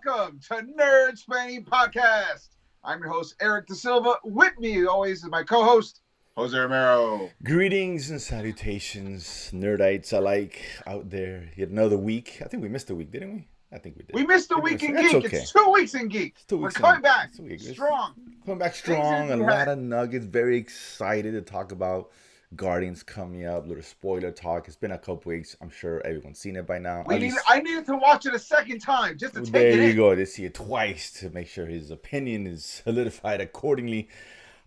welcome to Nerdsplaining Podcast. I'm your host, Eric Da Silva. With me, as always, is my co-host, Jose Romero. Greetings and salutations, nerdites alike out there. Yet another week. I think we missed a week, didn't we? I think we did. We missed a week in That's Geek. okay. It's 2 weeks in Geek. We're coming back strong. Coming back strong. A lot of nuggets. Very excited to talk about Guardians coming up. Little spoiler talk. It's been a couple weeks. I'm sure everyone's seen it by now. I needed to watch it a second time just to take it in. There you go. To see it twice to make sure his opinion is solidified accordingly.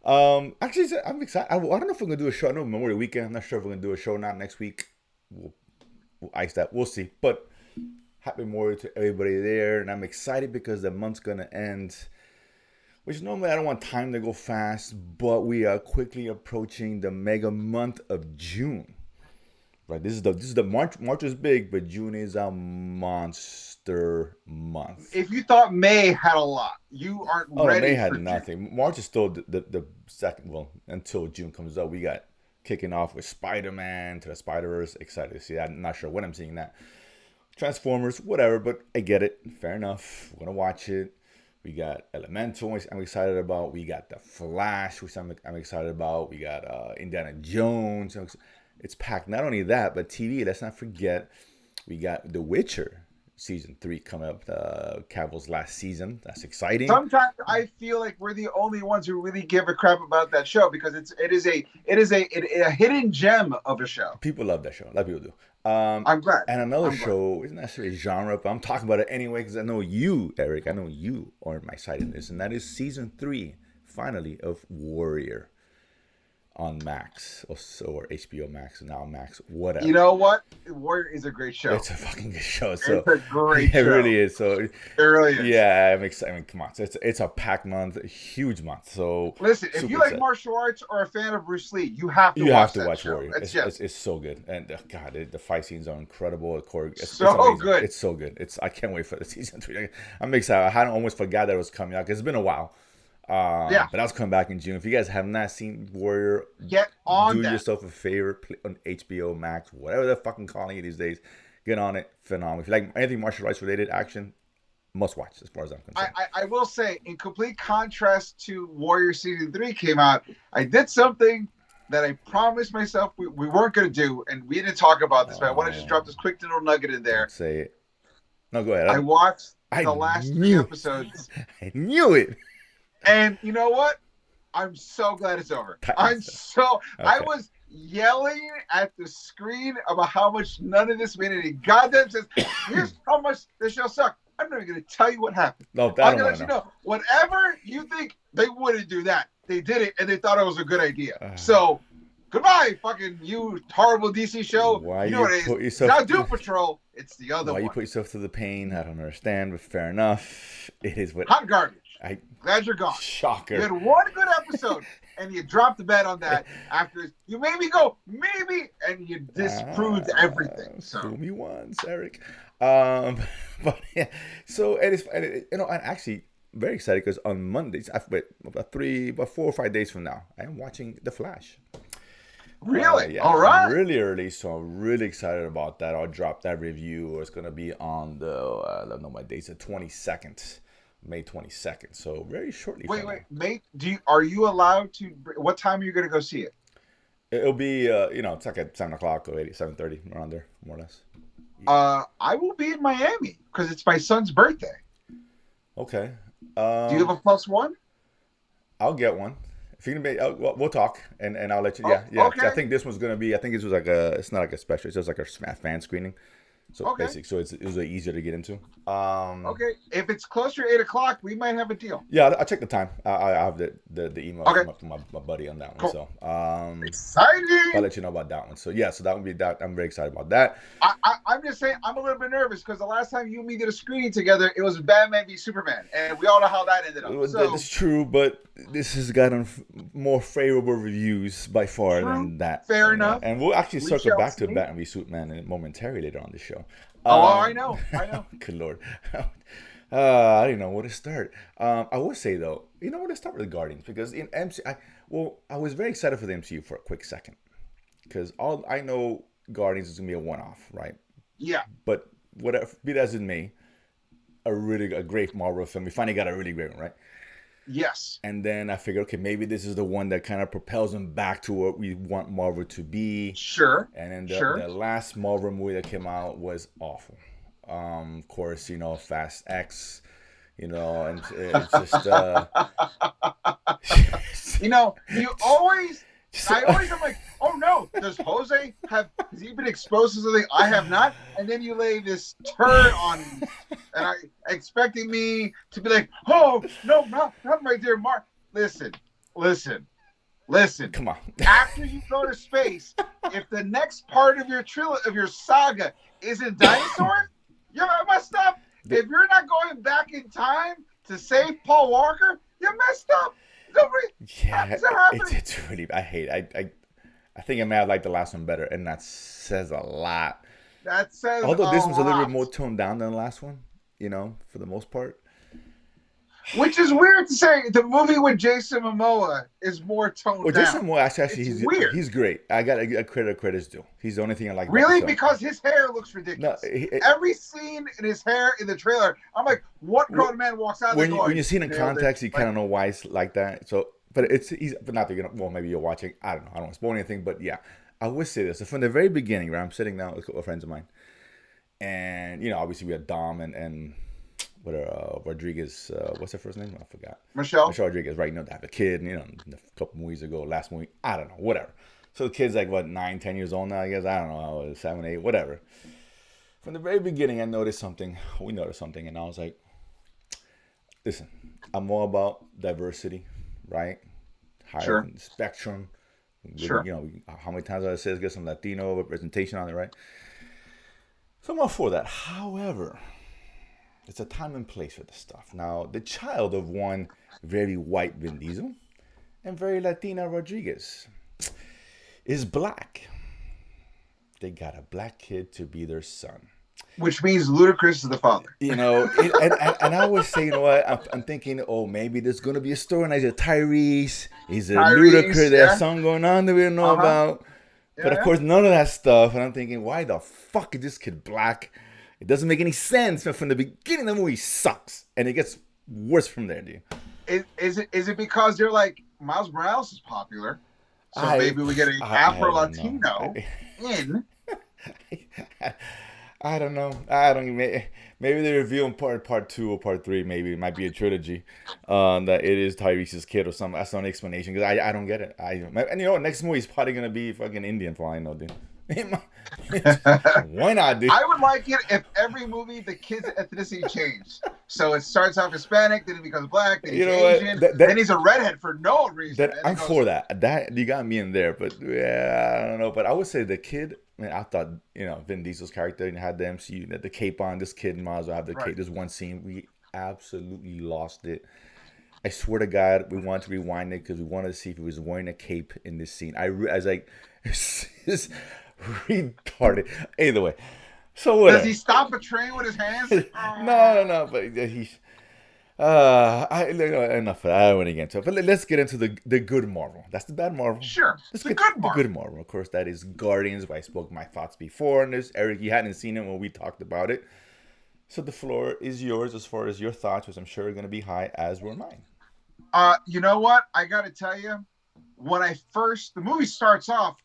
Actually, I'm excited. I don't know if we're gonna do a show. I know Memorial Weekend. I'm not sure if we're gonna do a show not next week. We'll ice that. We'll see. But happy Memorial to everybody there, and I'm excited because the month's gonna end. Which normally I don't want time to go fast, but we are quickly approaching the mega month of June. Right, this is the March. March is big, but June is a monster month. If you thought May had a lot, you aren't ready. May had for nothing. June. March is still the second. Well, until June comes up, we got kicking off with Spider-Man to the Spider-Verse. Excited to see that. I'm not sure when I'm seeing that. Transformers, whatever, but I get it. Fair enough. We're gonna watch it. We got Elemental, which I'm excited about. We got The Flash, which I'm excited about. We got Indiana Jones. It's packed. Not only that, but TV. Let's not forget, we got The Witcher season 3 coming up. Cavill's last season. That's exciting. Sometimes I feel like we're the only ones who really give a crap about that show because it is a hidden gem of a show. People love that show. A lot of people do. I'm glad. And another show isn't necessarily genre, but I'm talking about it anyway because I know you, Eric. I know you are my side in this, and that is season 3, finally, of Warrior on Max or HBO Max, now Max, whatever. You know what? Warrior is a great show. It's a fucking good show. So it's a great show. It really is. So it really is. Yeah, I'm excited. I mean, come on. So it's a packed month, a huge month. So listen, if you like martial arts or a fan of Bruce Lee, you have to watch Warrior. It's so good, and God, the fight scenes are incredible. It's so good. It's so good. I can't wait for the season 3. I'm excited. I had almost forgot that it was coming out because it's been a while. But that's coming back in June. If you guys have not seen Warrior, get on. Do yourself a favor, on HBO Max, whatever they're fucking calling it these days. Get on it. Phenomenal. If you like anything martial arts related action, must watch as far as I'm concerned. I will say, in complete contrast to Warrior season 3 came out, I did something that I promised myself we weren't going to do, and we didn't talk about this, but I want to just drop this quick little nugget in there. Say it. No, go ahead. I watched the last 3 episodes. I knew it. And you know what? I'm so glad it's over. I was yelling at the screen about how much none of this made any goddamn sense. Here's how much this show sucked. I'm not even going to tell you what happened. No, I'm going to let you know. Whatever you think, they wouldn't do that. They did it, and they thought it was a good idea. So, goodbye, fucking you horrible DC show. Why you know what it is. Now Doom Patrol, it's the other one. Why you put yourself through the pain, I don't understand, but fair enough. It is what... Hot garbage. Glad you're gone. Shocker. You had one good episode, and you dropped the bet on that after you made me go, maybe, and you disproved everything. So. Fool me once, Eric. But yeah, so and actually very excited because on Mondays, about 4 or 5 days from now, I am watching The Flash. Really? Yeah, all right. Really early, so I'm really excited about that. I'll drop that review. It's gonna be on I don't know my date's the 22nd. May 22nd, so very shortly. May? Are you allowed to? What time are you going to go see it? It'll be, it's like at 7 o'clock or 7:30, around there, more or less. I will be in Miami because it's my son's birthday. Okay. Do you have a +1? I'll get one. If you can, we'll talk, and I'll let you. Yeah. Okay. I think this one's gonna be. I think this was it's not like a special. It's just like a fan screening. So basic. So it was easier to get into. Okay. If it's closer to 8 o'clock, we might have a deal. Yeah, I'll check the time. I have the email from my buddy on that one. Cool. So exciting. I'll let you know about that one. So yeah, so that would be that. I'm very excited about that. I'm just saying I'm a little bit nervous because the last time you and me did a screening together, it was Batman v Superman, and we all know how that ended up. So. That's true, but this has gotten more favorable reviews by far than that. Fair enough. And we'll actually circle back to Batman v Superman momentarily later on the show. I know. Good Lord. I didn't know where to start. I would say, though, let's start with the Guardians. Because in I was very excited for the MCU for a quick second. Because all I know Guardians is going to be a one-off, right? Yeah. But whatever, be that as it may, a great Marvel film. We finally got a really great one, right? Yes. And then I figured, okay, maybe this is the one that kind of propels them back to what we want Marvel to be. Sure. And then Sure. the last Marvel movie that came out was awful. Of course, Fast X, and it's just. You always. I always am like, oh no, has he been exposed to something I have not? And then you lay this turd on me, and expecting me to be like, oh no, not right there, Mark. Listen. Come on. After you go to space, if the next part of your saga isn't dinosaurs, you messed up. If you're not going back in time to save Paul Walker, you messed up. It's really. I hate. I think I may have liked the last one better, and that says a lot. Although this one's a little bit more toned down than the last one, for the most part. Which is weird to say. The movie with Jason Momoa is more toned down. Jason Momoa actually he's weird. He's great. I got a credit's due. He's the only thing I like. Really, because his hair looks ridiculous. No, every scene in his hair in the trailer, I'm like, what grown man walks out? When you see it in context, you kind of know why it's like that. So, but not that well, maybe you're watching. I don't know. I don't want to spoil anything, but yeah, I would say this. So from the very beginning, right, I'm sitting down with a couple of friends of mine, and obviously we had Dom and. Rodriguez, what's her first name? I forgot. Michelle Rodriguez, right? They have a kid, a couple movies ago, last movie, I don't know, whatever. So the kid's like, 9, 10 years old now, I guess. I don't know, 7, 8, whatever. From the very beginning, we noticed something, and I was like, listen, I'm all about diversity, right? Higher spectrum. Sure. How many times I said get some Latino representation on it, right? So I'm all for that. However, it's a time and place for this stuff. Now, the child of one very white Vin Diesel and very Latina Rodriguez is black. They got a black kid to be their son. Which means Ludacris is the father. And I always say, what? I'm thinking, maybe there's going to be a story. And I said, Tyrese, is a Ludacris, there's something going on that we don't know about. But of course, none of that stuff. And I'm thinking, why the fuck is this kid black? It doesn't make any sense. From the beginning, the movie sucks, and it gets worse from there, dude. Is it because they're like Miles Morales is popular, so maybe we get an Afro Latino in? I don't know. I don't even. Maybe they reveal in part 2 or part 3. Maybe it might be a trilogy that it is Tyrese's kid or something. That's not an explanation because I don't get it. And next movie is probably gonna be fucking Indian for all I know, dude. Why not, dude? I would like it if every movie the kid's ethnicity changed. So it starts off Hispanic, then he becomes black, then he's Asian, then he's a redhead for no reason. I'm for that. That you got me in there, but yeah, I don't know. But I would say the kid. I thought Vin Diesel's character had the MCU, the cape on. This kid might as well have the cape. There's one scene we absolutely lost it. I swear to God, we wanted to rewind it because we wanted to see if he was wearing a cape in this scene. I was like, it's retarded. Either way, so what? Does he stop a train with his hands? No. But he's. Enough of that. I don't want to get into it. But let's get into the good Marvel. That's the bad Marvel. Sure. The good Marvel. Of course, that is Guardians. I spoke my thoughts before on this. Eric, you hadn't seen it when we talked about it. So the floor is yours as far as your thoughts, which I'm sure are going to be high, as were mine. You know what? I got to tell you, when the movie starts off,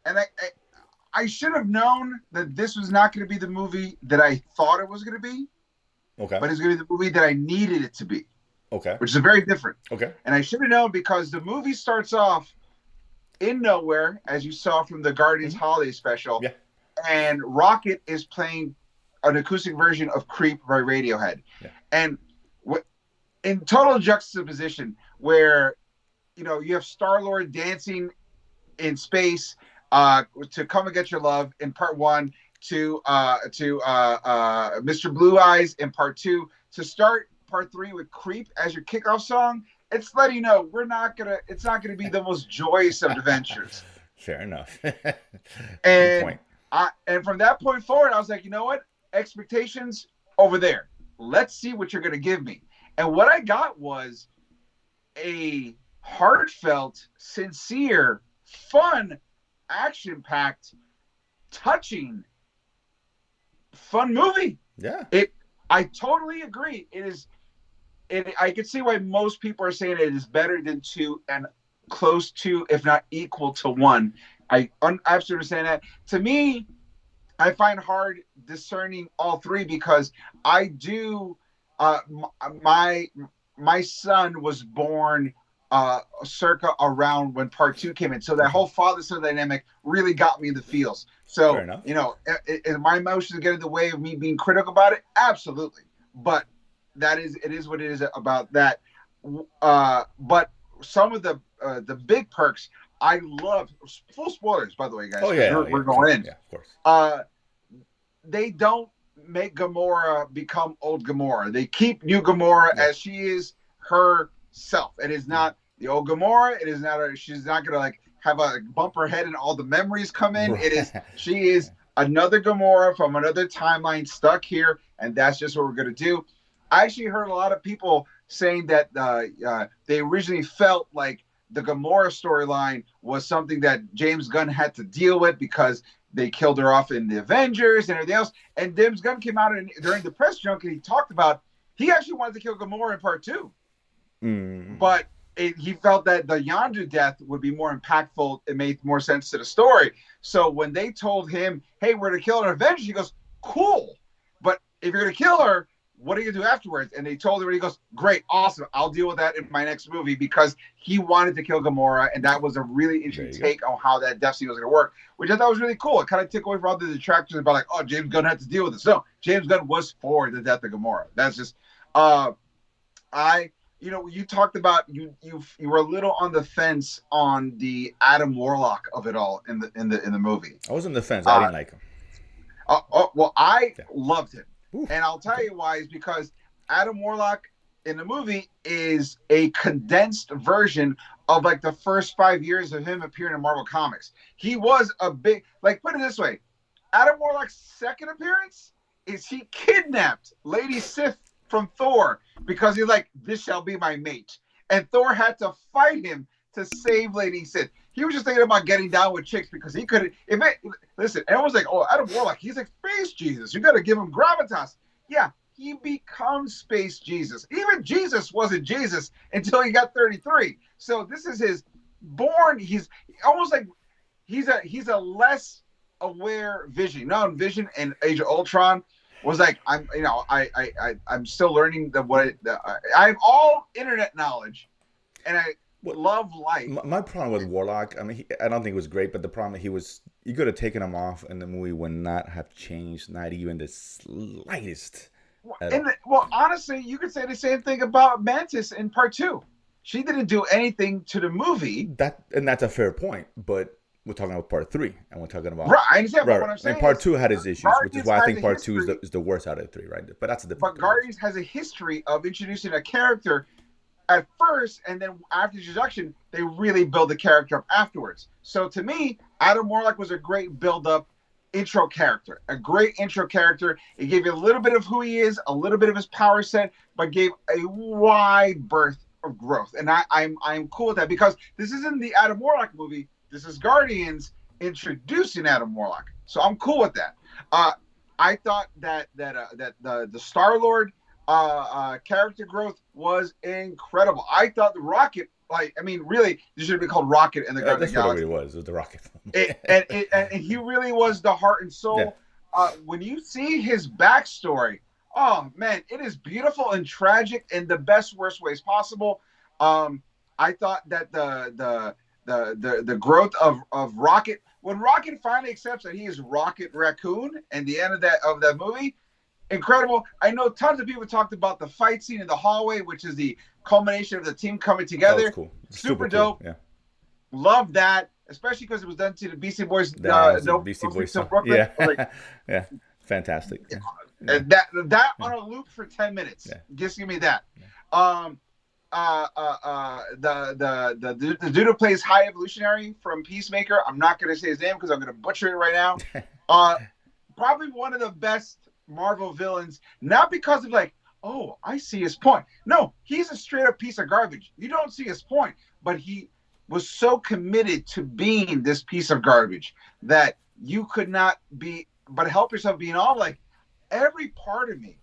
and I should have known that this was not going to be the movie that I thought it was going to be. Okay. But it's going to be the movie that I needed it to be. Okay. Which is very different. Okay. And I should have known because the movie starts off in nowhere, as you saw from the Guardians holiday special. Yeah. And Rocket is playing an acoustic version of Creep by Radiohead. Yeah. And in total juxtaposition where, you have Star-Lord dancing in space to Come and Get Your Love in part 1, to Mr. Blue Eyes in part 2, to start part 3 with Creep as your kickoff song. It's letting you know it's not gonna be the most joyous of adventures. Fair enough. And point. And from that point forward, I was like, you know what? Expectations over there. Let's see what you're gonna give me. And what I got was a heartfelt, sincere, fun, action-packed, touching, fun movie. Yeah. I totally agree. I can see why most people are saying it is better than 2 and close to, if not equal to 1. I absolutely understand that. To me, I find hard discerning all 3 because I do. My son was born circa around when part 2 came in, so that whole father-son dynamic really got me in the feels. So my emotions get in the way of me being critical about it. Absolutely, but it is what it is about that. But some of the big perks I love. Full spoilers, by the way, guys. We're going in. Yeah, of course. They don't make Gamora become old Gamora. They keep new Gamora as she is herself. It is not the old Gamora. It is not. She's not gonna like have a bump her head and all the memories come in. Right. She is another Gamora from another timeline stuck here, and that's just what we're gonna do. I actually heard a lot of people saying that they originally felt like the Gamora storyline was something that James Gunn had to deal with because they killed her off in the Avengers and everything else. And James Gunn came out during the press junket, he talked about he actually wanted to kill Gamora in part 2. But he felt that the Yondu death would be more impactful. It made more sense to the story. So when they told him, hey, we're going to kill her in Avengers, he goes, cool. But if you're going to kill her, what are you going to do afterwards? And they told him, and he goes, great, awesome. I'll deal with that in my next movie, because he wanted to kill Gamora, and that was a really interesting take on how that death scene was going to work, which I thought was really cool. It kind of took away from all the detractors about like, oh, James Gunn had to deal with this. No, James Gunn was for the death of Gamora. That's just, you talked about you were a little on the fence on the Adam Warlock of it all in the movie. I was on the fence. I didn't like him. Well, I loved him. And I'll tell you why, is because Adam Warlock in the movie is a condensed version of like the first 5 years of him appearing in Marvel Comics. He was a big, like, put it this way, Adam Warlock's second appearance is he kidnapped Lady Sif from Thor because he's like, this shall be my mate. And Thor had to fight him to save Lady Sif. He was just thinking about getting down with chicks because he couldn't. Listen, everyone's like, oh, Adam Warlock, he's like Space Jesus. You got to give him gravitas. Yeah, he becomes Space Jesus. Even Jesus wasn't Jesus until he got 33. So this is his born. He's almost like he's a less aware Vision. Vision and Age of Ultron was like, I'm still learning I have all internet knowledge, and I love life. My problem with Warlock, I mean, I don't think it was great, but the problem you could have taken him off, and the movie would not have changed, not even the slightest. Well, honestly, you could say the same thing about Mantis in part 2. She didn't do anything to the movie. That's a fair point, but we're talking about part 3, and we're talking about I understand. But what I'm saying, and part 2 had its issues, which is why I think part 2 is the worst out of the 3, right? But that's a different. But Guardians has a history of introducing a character at first, and then after the introduction, they really build the character up afterwards. So to me, Adam Warlock was a great build-up intro character. A great intro character. It gave you a little bit of who he is, a little bit of his power set, but gave a wide berth of growth. And I'm cool with that, because this isn't the Adam Warlock movie. This is Guardians introducing Adam Warlock. So I'm cool with that. I thought that the Star-Lord character growth was incredible. I thought the Rocket, really, this should have been called Rocket and the Guardians of the Galaxy. That's what it was. It was the Rocket. And he really was the heart and soul. Yeah. When you see his backstory, oh man, it is beautiful and tragic in the best, worst ways possible. I thought that the growth of Rocket, when Rocket finally accepts that he is Rocket Raccoon, and the end of that movie, incredible. I know tons of people talked about the fight scene in the hallway, which is the culmination of the team coming together. That was cool. Super dope. Cool. Yeah. Love that, especially because it was done to the Beastie Boys. Beastie Boys song. Brooklyn. Yeah. Yeah. Fantastic. Yeah. And that on a loop for 10 minutes. Yeah. Just give me that. Yeah. The dude who plays High Evolutionary from Peacemaker, I'm not going to say his name because I'm going to butcher it right now. Probably one of the best Marvel villains, not because of like, oh, I see his point. No, he's a straight up piece of garbage. You don't see his point, but he was so committed to being this piece of garbage that you could not be but help yourself being all like, every part of me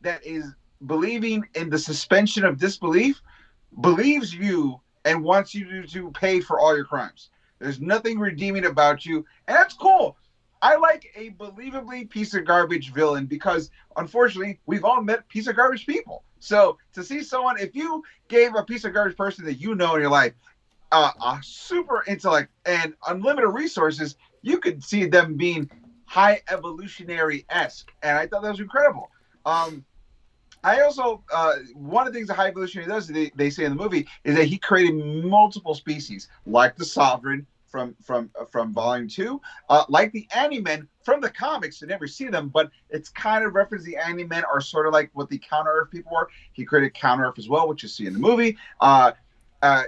that is believing in the suspension of disbelief believes you and wants you to pay for all your crimes. There's nothing redeeming about you, and that's cool. I like a believably piece of garbage villain because, unfortunately, we've all met piece of garbage people. So to see someone, if you gave a piece of garbage person that you know in your life a super intellect and unlimited resources, you could see them being high evolutionary-esque, and I thought that was incredible. I also one of the things the High Evolutionary does, they say in the movie, is that he created multiple species, like the Sovereign from Volume 2, like the Ani-Men from the comics. You never see them, but it's kind of referenced. The Ani-Men are sort of like what the Counter Earth people were. He created Counter Earth as well, which you see in the movie.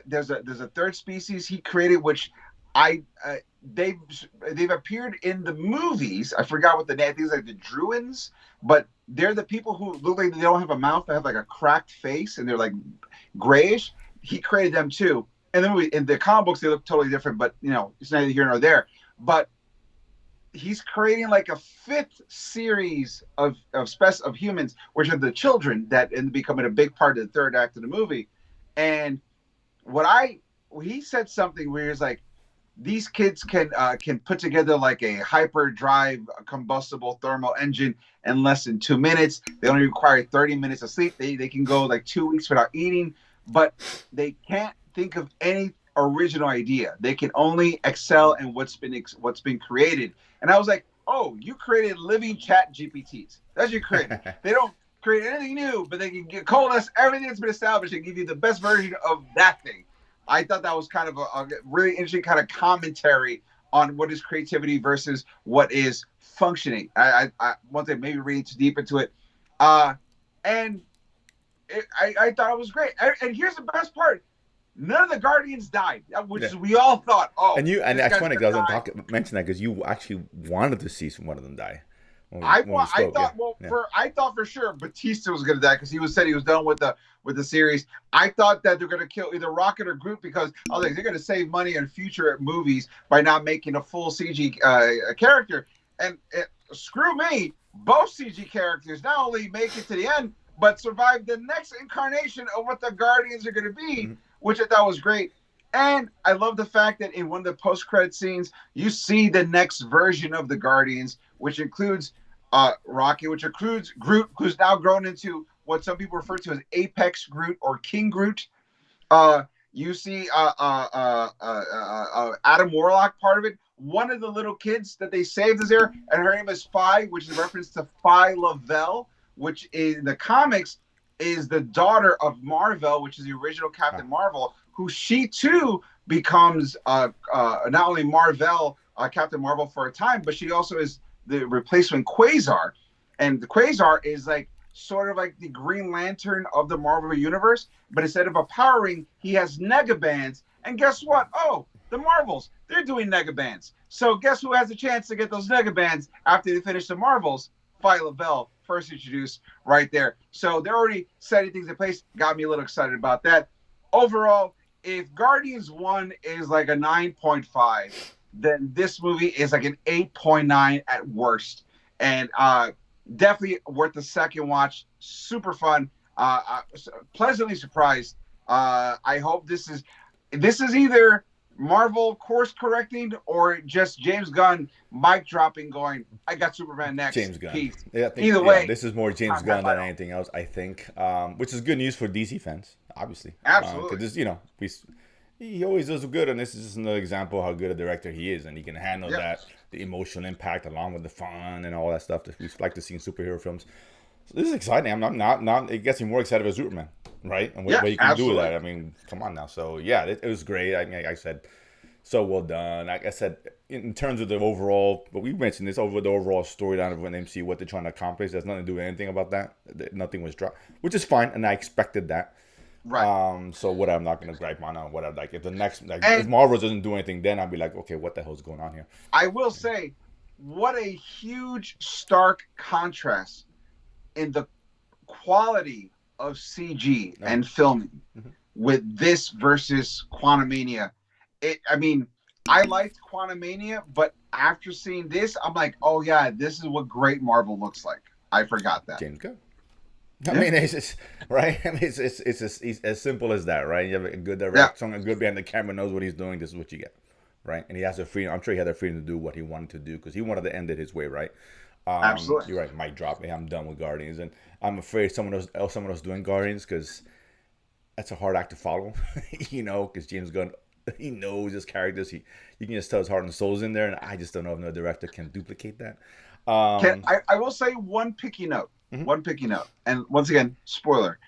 There's a third species he created, which they've appeared in the movies. I forgot what the name. I think it's like the Druins, but they're the people who look like they don't have a mouth. They have like a cracked face, and they're like grayish. He created them too. And then in the comic books, they look totally different. But it's neither here nor there. But he's creating like a fifth series of humans, which are the children that end up becoming a big part of the third act of the movie. And he said something where he's like, these kids can put together like a hyperdrive combustible thermal engine in less than 2 minutes. They only require 30 minutes of sleep. They can go like 2 weeks without eating, but they can't think of any original idea. They can only excel in what's been created. And I was like, oh, you created living chat GPTs. That's what you created. They don't create anything new, but they can coalesce everything that's been established and give you the best version of that thing. I thought that was kind of a really interesting kind of commentary on what is creativity versus what is functioning. I once again, maybe reading too deep into it, and I thought it was great. And here's the best part: none of the Guardians died, which we all thought. Oh, and that's funny because I didn't mention that because you actually wanted to see one of them die. I thought for sure Batista was going to die because he said he was done with the series. I thought that they're going to kill either Rocket or Groot because I was like, they're going to save money in future movies by not making a full CG character. And screw me, both CG characters not only make it to the end, but survive the next incarnation of what the Guardians are going to be, which I thought was great. And I love the fact that in one of the post-credit scenes, you see the next version of the Guardians, which includes Rocket, which includes Groot, who's now grown into what some people refer to as Apex Groot or King Groot. You see Adam Warlock part of it. One of the little kids that they saved is there, and her name is Phi, which is a reference to Phi Lavelle, which in the comics is the daughter of Marvel, which is the original Captain Marvel, who she too becomes not only Captain Marvel for a time, but she also is the replacement Quasar. And the Quasar is like sort of like the Green Lantern of the Marvel universe, but instead of a power ring, he has negabands. And guess what? Oh, the Marvels, they're doing negabands. So guess who has a chance to get those negabands after they finish the Marvels? Phi Lavelle, first introduced right there. So they're already setting things in place. Got me a little excited about that. Overall, if Guardians 1 is like a 9.5, then this movie is like an 8.9 at worst. And definitely worth the second watch. Super fun. Pleasantly surprised. I hope this is either Marvel course correcting or just James Gunn mic dropping going, I got Superman next. James Gunn. Either way. This is more James Gunn than anything else, I think. Which is good news for DC fans, obviously. Absolutely. Because, he always does good, and this is just another example of how good a director he is, and he can handle that, the emotional impact along with the fun and all that stuff that we like to see in superhero films. So this is exciting. I'm not it gets me more excited about Superman, right? And what you can do with that. I mean, come on now. So yeah, it was great. I mean, like I said, so well done. Like I said, in terms of the overall, but we mentioned this over the overall storyline of when MCU, what they're trying to accomplish. There's nothing to do with anything about that. Nothing was dropped, which is fine, and I expected that. Right. So what I'm not gonna gripe on what I like. If the next if Marvel doesn't do anything, then I'll be like, okay, what the hell's going on here? I will say, what a huge stark contrast in the quality of CG and filming with this versus Quantumania. I liked Quantumania, but after seeing this, I'm like, oh yeah, this is what great Marvel looks like. I forgot that. James Gunn. I mean, it's just, right. I mean, it's as simple as that, right? You have a good Yeah, director, someone good behind the camera knows what he's doing. This is what you get, right? And he has the freedom. I'm sure he had the freedom to do what he wanted to do because he wanted to end it his way, right? absolutely. You're right. Mic drop. Hey, I'm done with Guardians, and I'm afraid someone else doing Guardians because that's a hard act to follow, because James Gunn, he knows his characters. You can just tell his heart and soul's in there, and I just don't know if no director can duplicate that. I will say one picky note. Mhm. One picky note. And once again, spoiler.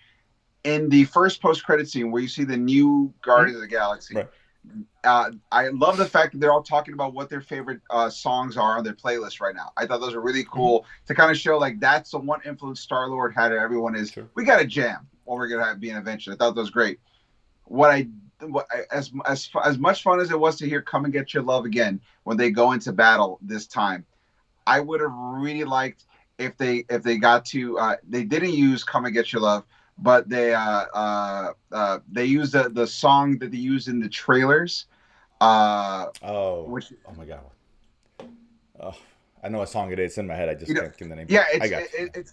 In the first post-credit scene where you see the new Guardians of the Galaxy, Right. I love the fact that they're all talking about what their favorite songs are on their playlist right now. I thought those are really cool to kind of show like that's the one influence Star-Lord had. Everyone is, Sure. we got to jam or we're gonna be an adventure. I thought that was great. As much fun as it was to hear "Come and Get Your Love Again" when they go into battle this time, I would have really liked if they got to they didn't use "Come and Get Your Love," but they used the song that they used in the trailers. Which Oh my God. Oh, I know what song it is. It's in my head. I just can't give the name. Yeah, I got you.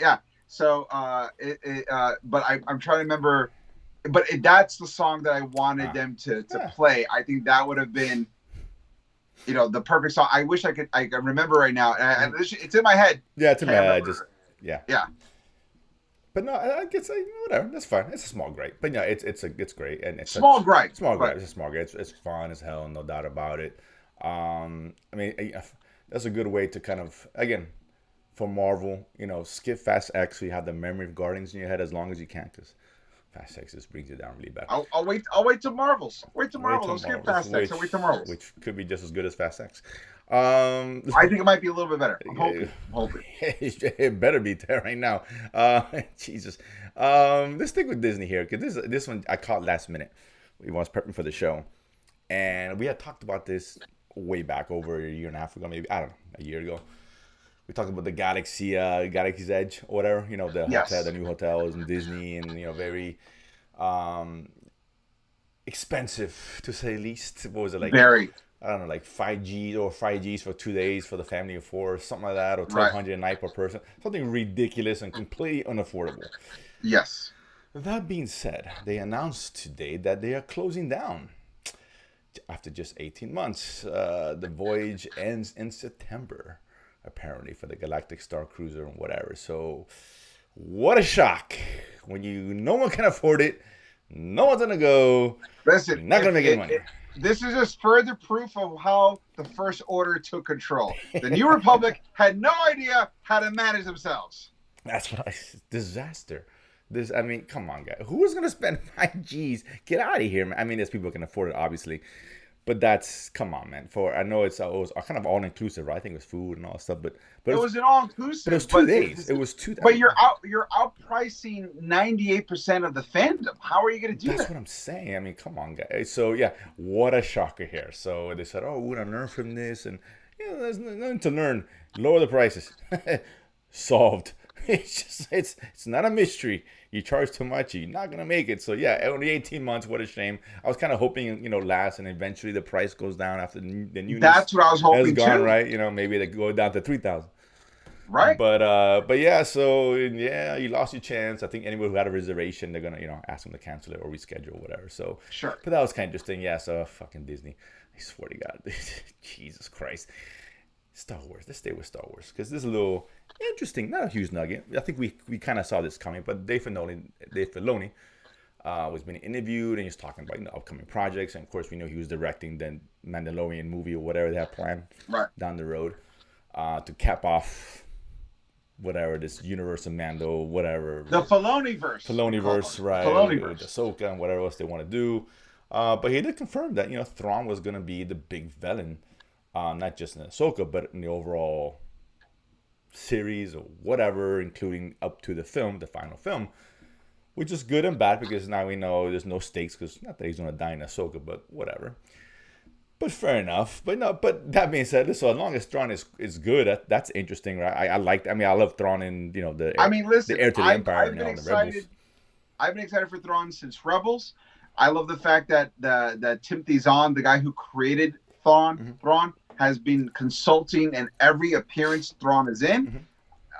yeah. So but I'm trying to remember. But that's the song that I wanted them to play. I think that would have been, the perfect song. I wish I can remember right now. And it's in my head. Yeah, it's in my head. Yeah. But no, I guess whatever. That's fine. It's a small gripe, but yeah, it's great and it's small gripe. Small gripe. It's a small gripe. It's fun as hell, no doubt about it. I mean, that's a good way to kind of again for Marvel, skip Fast X so you have the memory of Guardians in your head as long as you can, because Fast X just brings you down really bad. I'll wait till Marvels. Wait till Marvels. I'll skip Fast X. I'll wait till Marvels. Which could be just as good as Fast X. I think it might be a little bit better. I'm hoping. It better be there right now. Jesus. Let's stick with Disney here, because this one I caught last minute. We was prepping for the show, and we had talked about this way back over a year and a half ago, maybe, I don't know, a year ago. We talked about the Galaxy's Edge, or whatever. The hotel, the new hotels in Disney, and very expensive to say the least. What was it like? Very. I don't know, like 5Gs for 2 days for the family of four, something like that, or $1,200 a night per person. Something ridiculous and completely unaffordable. Yes. That being said, they announced today that they are closing down after just 18 months. The voyage ends in September, apparently, for the Galactic Star Cruiser and whatever. So, what a shock. When no one can afford it, no one's going to go. Listen, you're not going to make any money. This is just further proof of how the First Order took control. The New Republic had no idea how to manage themselves. That's what disaster. Come on, guys. Who is going to spend 5Gs? Get out of here, man. I mean, there's people who can afford it, obviously. But come on, man. I know it was kind of all-inclusive, right? I think it was food and all that stuff. But it was an all-inclusive. But it was 2 days. It was 2 days. But you're outpricing 98% of the fandom. How are you going to do that? That's what I'm saying. I mean, come on, guys. So, yeah, what a shocker here. So they said, oh, we're going to learn from this. And, there's nothing to learn. Lower the prices. Solved. It's not a mystery. You charge too much, you're not gonna make it. So yeah, only 18 months. What a shame. I was kind of hoping, last, and eventually the price goes down after the new. That's what I was hoping has gone, too. Right? Maybe they go down to 3,000. Right. But yeah. So yeah, you lost your chance. I think anyone who had a reservation, they're gonna ask them to cancel it or reschedule or whatever. So sure. But that was kind of interesting. Yeah. So fucking Disney. I swear to God, Jesus Christ. Star Wars. Let's stay with Star Wars because this is a little interesting. Not a huge nugget. I think we kind of saw this coming. But Dave Filoni was being interviewed and he's talking about upcoming projects. And of course, we know he was directing the Mandalorian movie or whatever they have planned down the road to cap off whatever this universe of Mando, whatever. The Filoni-verse. Filoni-verse, right? Filoni-verse. With Ahsoka and whatever else they want to do. But he did confirm that Thrawn was going to be the big villain. Not just in Ahsoka, but in the overall series or whatever, including up to the final film, which is good and bad because now we know there's no stakes because not that he's going to die in Ahsoka, but whatever. But fair enough. But that being said, so as long as Thrawn is good, that's interesting, right? I love Thrawn in the listen, the heir to the Empire I've been and the Rebels. I've been excited for Thrawn since Rebels. I love the fact that Timothy Zahn, the guy who created Thrawn, has been consulting in every appearance Thrawn is in.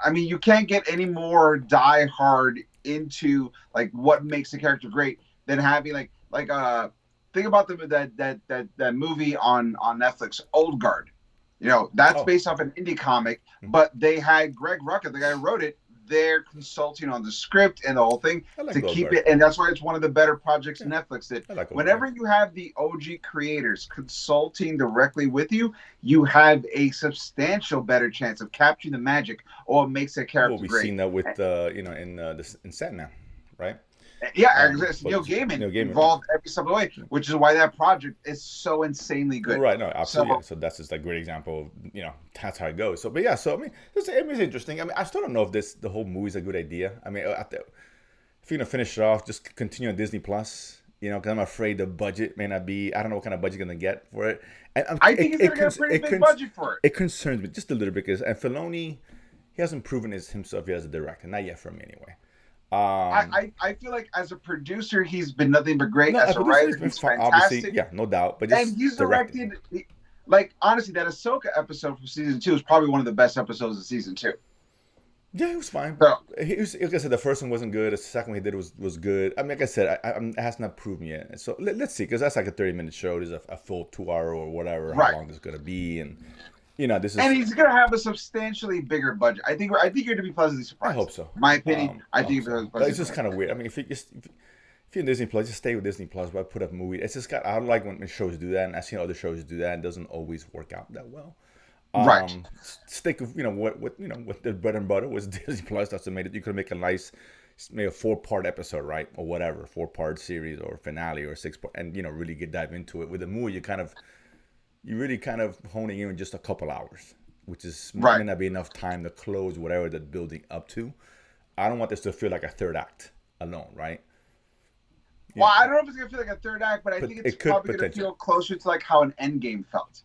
I mean, you can't get any more die hard into like what makes the character great than having think about that movie on Netflix, Old Guard. You know, that's Oh, based off an indie comic, but they had Greg Rucka, the guy who wrote it, there consulting on the script and the whole thing I like to Old keep Guard. it. And that's why it's one of the better projects Yeah, Netflix did. I like Old Whenever Guard. you have the OG creators consulting directly with you, you have a substantial better chance of capturing the magic or what makes a Well, character we've great. seen that with in this in Sandman, right? Yeah, But Neil Gaiman Neil Gaiman, right? involved every step of the way, which is why that project is so insanely good. Right, no, absolutely. Yeah. So So that's just a great example of, that's how it goes. So, but yeah, so I mean, it's interesting. I mean, I still don't know if the whole movie's a good idea. I mean, if you're gonna finish it off, just continue on Disney Plus. Because I'm afraid the budget may not be. I don't know what kind of budget you're gonna get for it. And I think he's gonna get a pretty big budget for it. It concerns me just a little bit because Filoni, he hasn't proven himself yet as a director, not yet for me anyway. I feel like as a producer, he's been nothing but great. No, As a writer, been he's fine, fantastic. obviously, yeah, no doubt. But And he's directed, like, honestly, that Ahsoka episode from season 2 is probably one of the best episodes of season 2. Yeah, he was fine. So, He was, like I said, the first one wasn't good. The second one he did was good. I mean, like I said, it has not proven yet. So let's see, because that's like a 30-minute show. There's a full 2 hour or whatever, how long this is going to be. And, this is. And he's going to have a substantially bigger budget. I think you're going to be pleasantly surprised. I hope so. My opinion, I think so. It's just kind of weird. I mean, if you're in Disney Plus, just stay with Disney Plus. But put up a movie. It's just I don't like when shows do that, and I've seen other shows do that. It doesn't always work out that well. Right. Stick with what the bread and butter was Disney Plus. That's what made it. You could make a nice, maybe a 4-part episode, right, or whatever, 4-part series or finale or 6-part, and really dive into it. With a movie, you really kind of honing in just a couple hours, which is might not be enough time to close whatever they're building up to. I don't want this to feel like a third act alone, right? Well, I don't know if it's gonna feel like a third act, but I think it's probably gonna feel closer to like how an Endgame felt.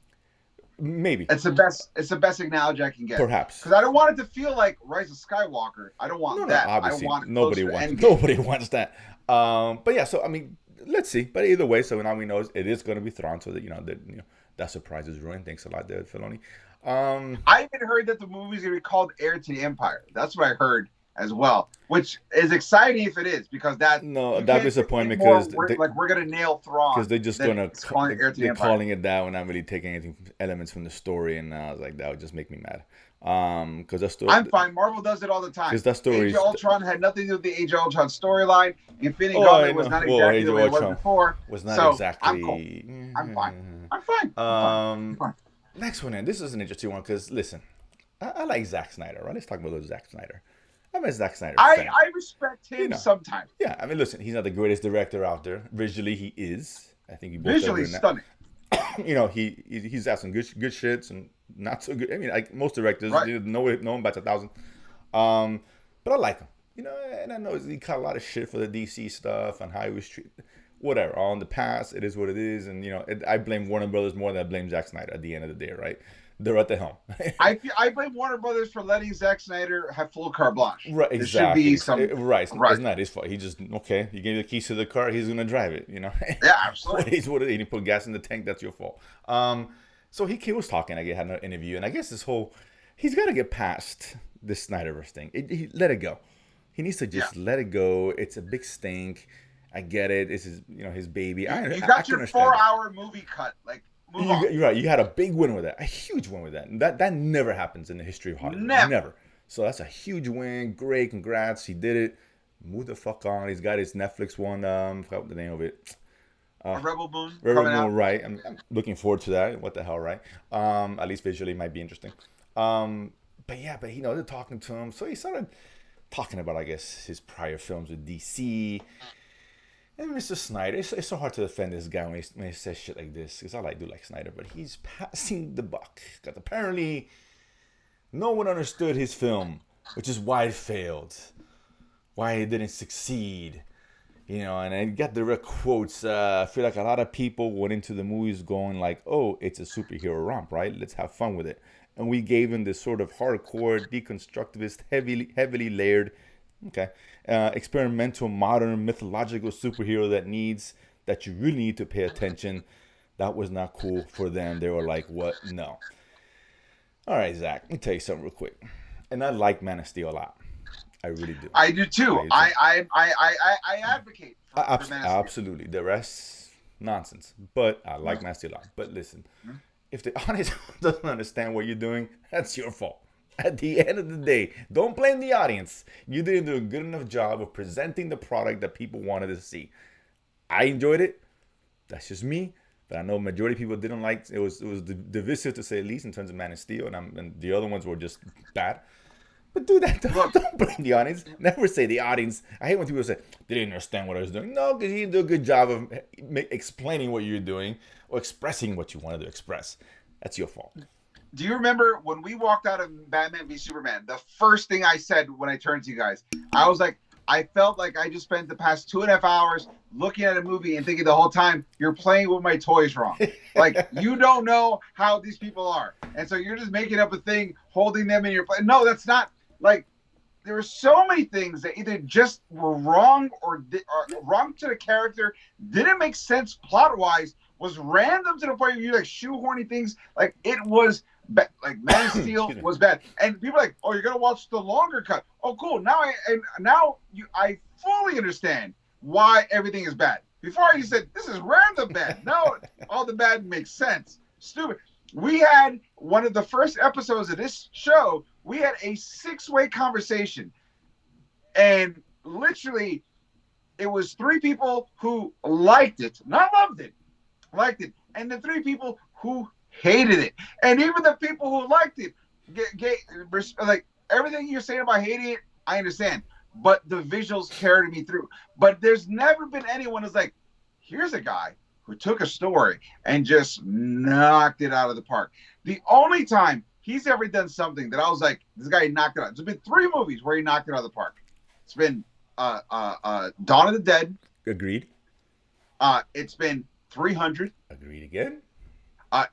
Maybe it's the best analogy I can get. Perhaps because I don't want it to feel like Rise of Skywalker. I don't want that. Obviously, I want nobody wants that. But yeah, so I mean, let's see. But either way, so now we know it is going to be Thrawn, so that that surprise is ruined. Thanks a lot, David Filoni. I even heard that the movie's going to be called Heir to the Empire. That's what I heard as well, which is exciting if it is, because that disappointment because we're going to nail Thrawn because they're just going to they're calling it that, and not really taking anything elements from the story, and I was like, that would just make me mad. Because that story, I'm fine. Marvel does it all the time. Because that story, Age of Ultron had nothing to do with the Age of Ultron storyline. Infinity Gauntlet was not exactly the way it was before. Was not exactly. I'm cool. I'm fine. I'm fine. Next one, this is an interesting one because listen, I like Zack Snyder. Right? Let's talk about Zack Snyder. I'm a Zack Snyder fan. I respect him sometimes. Yeah, I mean, listen, he's not the greatest director out there. Visually, he is. I think he visually stunning. He's got some good shits and not so good. I mean, like most directors, no one bats 1,000. But I like him, and I know he caught a lot of shit for the DC stuff and how he was treated. Whatever, all in the past, it is what it is, and I blame Warner Brothers more than I blame Zack Snyder. At the end of the day, right? They're at the helm. I blame Warner Brothers for letting Zack Snyder have full carte blanche. Right, exactly. There should be right. It's not his fault. He just you gave the keys to the car. He's gonna drive it. Yeah, absolutely. What it is. He put gas in the tank. That's your fault. So he was talking. I had an interview, and I guess he's got to get past this Snyderverse thing. He let it go. He needs to just let it go. It's a big stink. I get it. This is his baby. You got your 4-hour movie cut. Like, you're right. You had a big win with that, a huge win with that. And that never happens in the history of Hollywood. Never. So that's a huge win. Great, congrats. He did it. Move the fuck on. He's got his Netflix one. I forgot the name of it. Rebel Moon. Rebel Moon, right? I'm looking forward to that. What the hell, right? At least visually, it might be interesting. But they're talking to him, so he started talking about, I guess, his prior films with DC. And Mr. Snyder, it's so hard to defend this guy when he says shit like this, because I do like Snyder, but he's passing the buck. Because apparently, no one understood his film, which is why it failed, why it didn't succeed. And I got the quotes. I feel like a lot of people went into the movies going like, oh, it's a superhero romp, right? Let's have fun with it. And we gave him this sort of hardcore, deconstructivist, heavily layered, experimental, modern, mythological superhero that you really need to pay attention. That was not cool for them. They were like, what? No. All right, Zach, let me tell you something real quick. And I like Man of Steel a lot. I really do. I do too. I advocate for Man of Steel. Absolutely. The rest, nonsense. But I like Man of Steel a lot. But listen, if the audience doesn't understand what you're doing, that's your fault. At the end of the day, don't blame the audience. You didn't do a good enough job of presenting the product that people wanted to see. I enjoyed it. That's just me. But I know majority of people didn't like it. It was divisive to say the least in terms of Man of Steel, and the other ones were just bad. But do that. Don't blame the audience. Never say the audience. I hate when people say they didn't understand what I was doing. No, because you didn't do a good job of explaining what you're doing or expressing what you wanted to express. That's your fault. Do you remember when we walked out of Batman v Superman? The first thing I said when I turned to you guys, I was like, I felt like I just spent the past 2.5 hours looking at a movie and thinking the whole time, you're playing with my toys wrong. Like, you don't know how these people are. And so you're just making up a thing, holding them in your play. No, that's not. Like, there were so many things that either just were wrong or wrong to the character, didn't make sense plot-wise, was random to the point where you like shoehorning things. Like, it was like Man of Steel was bad. And people are like, oh, you're going to watch the longer cut. Oh, cool. Now I fully understand why everything is bad. Before you said, this is random bad. No, all the bad makes sense. Stupid. We had one of the first episodes of this show, we had a 6-way conversation. And literally, it was 3 people who liked it, not loved it, liked it. And the 3 people who hated it. And even the people who liked it, like everything you're saying about hating it, I understand. But the visuals carried me through. But there's never been anyone who's like, here's a guy who took a story and just knocked it out of the park. The only time he's ever done something that I was like, this guy knocked it out. There's been 3 movies where he knocked it out of the park. It's been Dawn of the Dead. Agreed. It's been 300. Agreed again.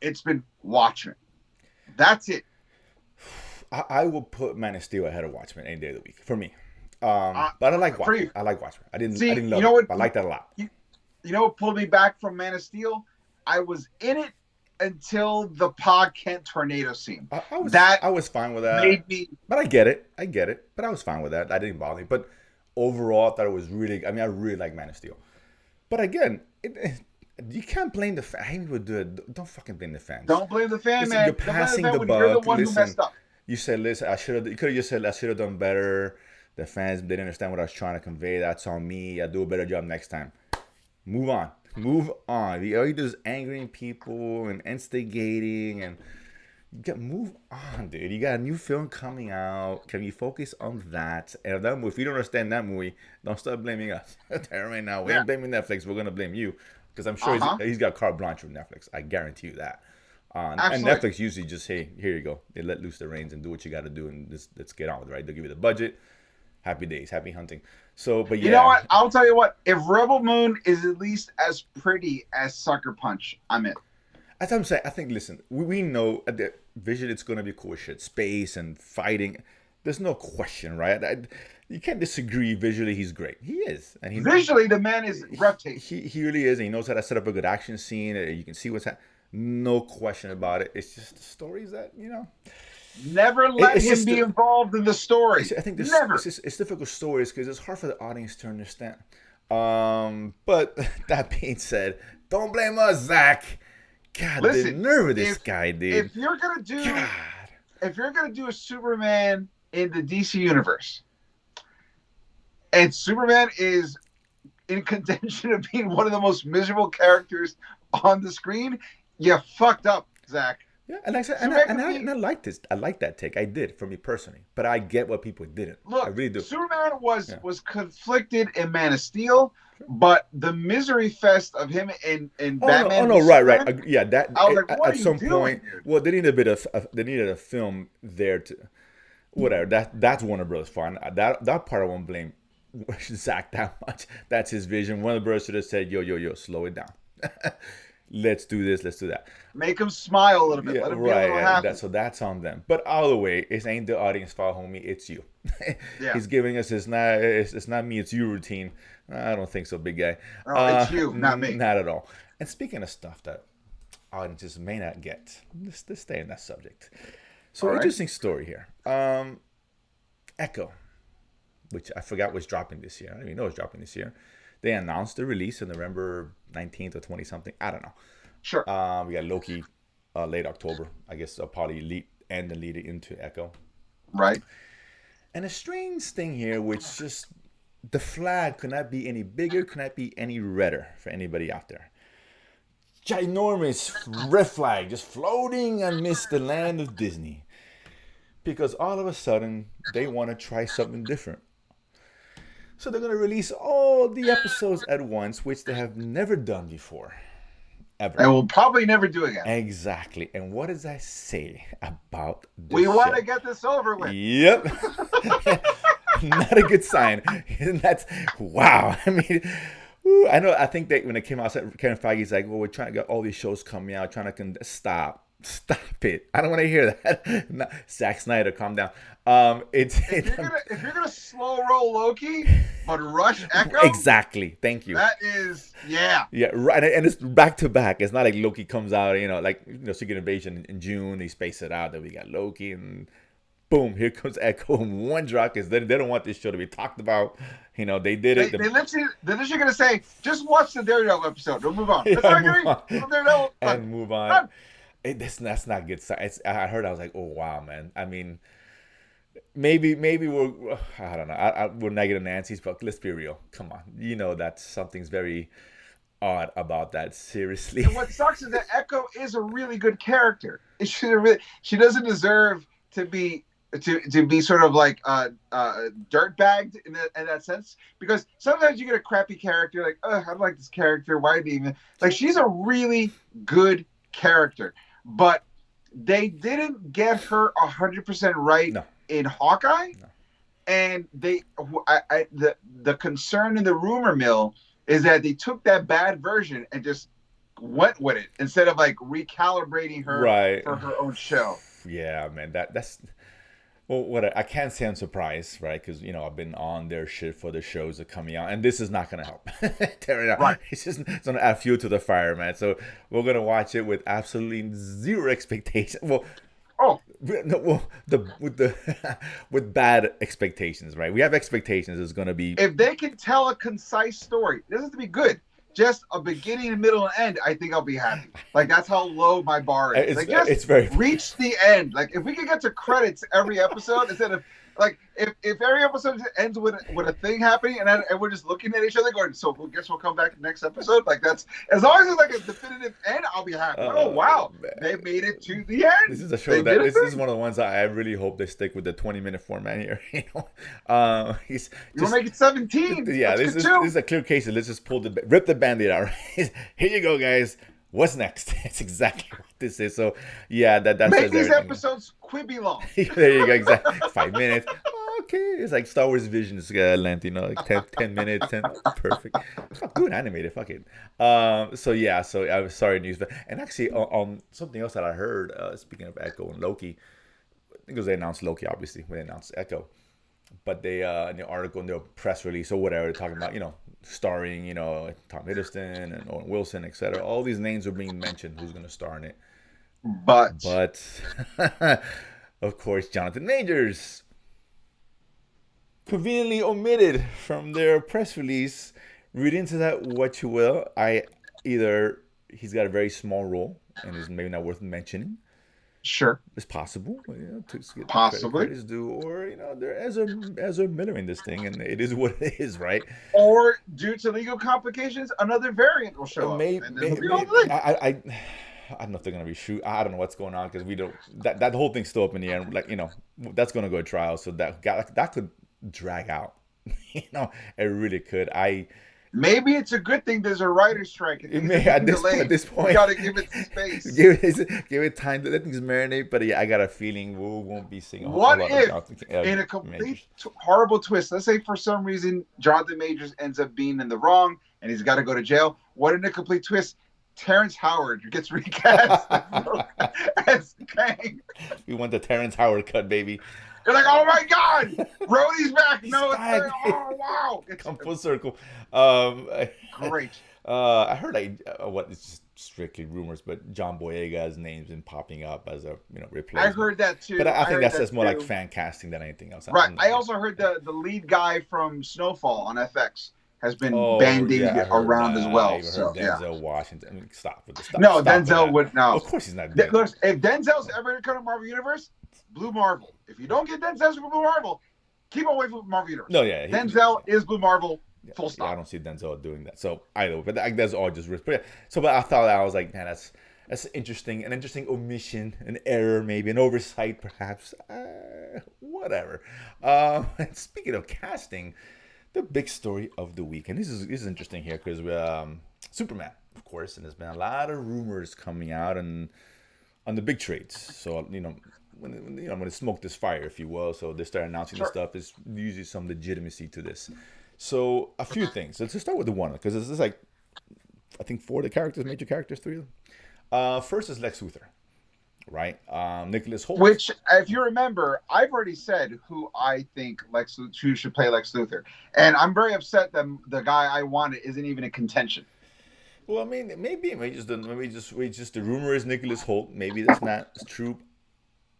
It's been Watchmen. That's it. I will put Man of Steel ahead of Watchmen any day of the week for me. But I like Watchmen. I like Watchmen. I didn't love it. I like that a lot. You know what pulled me back from Man of Steel? I was in it until the Pa Kent tornado scene. I was fine with that. But I get it. But I was fine with that. That didn't bother me. But overall, I thought it was really. I mean, I really like Man of Steel. But again, you can't blame the fans. I hate people do it. Don't fucking blame the fans. Don't blame the fans, man. You're passing the buck. You're the one who messed up. You said, listen, you could have just said, I should have done better. The fans didn't understand what I was trying to convey. That's on me. I'll do a better job next time. Move on. All you do is angering people and instigating and move on, dude. You got a new film coming out. Can you focus on that? And if you don't understand that movie, don't start blaming us. Right now, we ain't blaming Netflix. We're gonna blame you because I'm sure he's got carte blanche with Netflix. I guarantee you that. And Netflix usually just, hey, here you go. They let loose the reins and do what you got to do, and let's get on with it, right? They'll give you the budget. Happy days, happy hunting. So, but yeah. You know what? I'll tell you what. If Rebel Moon is at least as pretty as Sucker Punch, I'm in. That's what I'm saying. I think, listen, we know that visually it's going to be cool shit. Space and fighting. There's no question, right? You can't disagree. Visually, he's great. He is. And visually, the man is breathtaking. He really is. And he knows how to set up a good action scene. You can see what's happening. No question about it. It's just the stories that, Never let him be involved in the story. I think it's difficult stories because it's hard for the audience to understand. But that being said, don't blame us, Zach. God, the nerve of this guy, dude. If you're gonna do a Superman in the DC universe, and Superman is in contention of being one of the most miserable characters on the screen, you fucked up, Zach. Yeah, and I said, I like this. I like that take. I did, for me personally. But I get what people didn't. Look, I really do. Superman was conflicted in Man of Steel, but the misery fest of him in Batman. Oh no, right. Yeah, that. I was like, what at some point, dude? Well, they needed they needed a film there to, whatever. That's Warner Bros. Fine. That part I won't blame Zach that much. That's his vision. Warner Bros. should have said, yo, slow it down. Let's do this. Let's do that. Make him smile a little bit. Let him be a little happy. So that's on them. But either way, it ain't the audience fault, homie. It's you. He's giving us it's not me, it's you routine. I don't think so, big guy. Oh, it's you, not me. Not at all. And speaking of stuff that audiences may not get, let's stay in that subject. So interesting story here. Echo, which I forgot was dropping this year. I don't even know it's dropping this year. They announced the release on November 19th or 20 something. I don't know. Sure. We got Loki late October. I guess I'll probably lead it into Echo. Right. And a strange thing here, which just the flag could not be any bigger, could not be any redder for anybody out there. Ginormous red flag just floating amidst the land of Disney. Because all of a sudden, they want to try something different. So they're going to release all the episodes at once, which they have never done before. Ever. And we'll probably never do again. Exactly. And what does that say about this We want show? to get this over with. Yep. Not a good sign. That's, wow. I mean, I know. I think that when it came out, Kevin Feige's like, well, we're trying to get all these shows coming out, trying to Stop it. I don't want to hear that. No, Zack Snyder, calm down. If you're gonna slow roll Loki, but rush Echo, exactly. Thank you. That is, yeah, right. And it's back to back. It's not like Loki comes out, Secret Invasion in June. They space it out. Then we got Loki, and boom, here comes Echo in one drop. Because they don't want this show to be talked about. They did it. They're literally gonna say, just watch the Daredevil episode. We'll move on. And move on. That's not good. I heard. I was like, oh wow, man. I mean, maybe we're. I don't know. We're negative Nancy's, but let's be real. Come on, that something's very odd about that. Seriously. And what sucks is that Echo is a really good character. She doesn't deserve to be sort of like dirtbagged in that sense, because sometimes you get a crappy character like, I don't like this character. Why did even like? She's a really good character. But they didn't get her 100% right in Hawkeye, and the concern in the rumor mill is that they took that bad version and just went with it instead of like recalibrating her for her own show. Yeah, man, that's. Well, I can't say I'm surprised, right? Because, I've been on their shit for the shows that are coming out, and this is not going to help. Tear it out. Right. It's going to add fuel to the fire, man. So we're going to watch it with absolutely zero expectation. With bad expectations, right? We have expectations. It's going to be... If they can tell a concise story, it doesn't have to be good. Just a beginning, a middle, and end, I think I'll be happy. Like, that's how low my bar is. It's very reach the end. Like, if we could get to credits every episode instead of like if every episode ends with a thing happening and we're just looking at each other going, so I guess we'll come back next episode. Like, that's as long as it's like a definitive end, I'll be happy. Oh wow, man. They made it to the end. This is a show this is one of the ones I really hope they stick with the 20-minute format here. You want to make it 17? Yeah, this is a clear case. Let's just rip the Band-Aid out. Right? Here you go, guys. What's next? It's exactly what this is. So yeah, that make these episodes Quibi long. There you go, exactly. 5 minutes. Okay, it's like Star Wars Vision's length, like 10 minutes, 10, perfect. Do an animated, fuck it. So I was sorry, news, and actually on something else that I heard. Speaking of Echo and Loki, I think it was they announced Loki obviously when they announced Echo, but they in the article in their press release or whatever, they're talking about starring Tom Hiddleston and Owen Wilson, etc. All these names are being mentioned. Who's going to star in it? But of course, Jonathan Majors conveniently omitted from their press release. Read into that what you will. Either he's got a very small role and is maybe not worth mentioning. Sure, it's possible. To get possibly credit due, or they're Ezra Miller in this thing, and it is what it is, right? Or due to legal complications, another variant will show up. I don't know if they're gonna reshoot. I don't know what's going on because we don't. That whole thing's still up in the air. Like that's gonna go to trial, so that could drag out. It really could. Maybe it's a good thing there's a writer's strike. At this point, you gotta give it space. give it time to let things marinate. But yeah, I got a feeling we won't be seeing. What if, in a complete horrible twist, let's say for some reason Jonathan Majors ends up being in the wrong and he's got to go to jail? What in a complete twist? Terrence Howard gets recast as Kang. We want the Terrence Howard cut, baby. You're like, oh my God, Rhodey's back. No, it's back. Oh wow, come full circle. Great. I heard it's just strictly rumors, but John Boyega's name's been popping up as a I replacement. heard that too. But I think heard that's more too. like fan casting than anything else. Right. I also heard the lead guy from Snowfall on FX has been bandied I heard around as that. I well. even So heard yeah. Denzel Washington. I mean, stop with the stuff. No, Stop with Denzel that. would no. Of course he's not doing Look, if Denzel's ever going to come to Marvel Universe, Blue Marvel. If you don't get Denzel from Blue Marvel, keep away from Marvel Universe. No, yeah. Denzel is Blue Marvel. Full stop. Yeah, I don't see Denzel doing that. So either way, but that's all just risk. But yeah, but I thought I was like, man, that's an interesting omission, an error, maybe an oversight, perhaps. Whatever. And speaking of casting, the big story of the week, and this is interesting here because Superman, of course, and there's been a lot of rumors coming out on the big trades. So when the smoke this fire, if you will. So they start announcing this stuff. There's usually some legitimacy to this. So a few things. Let's just start with the one because this is like, I think 4 of the major characters, 3 of them. First is Lex Luthor, right? Nicholas Hoult. Which, if you remember, I've already said who I think who should play Lex Luthor, and I'm very upset that the guy I wanted isn't even in contention. Well, I mean, maybe just the rumor is Nicholas Hoult. Maybe that's not true.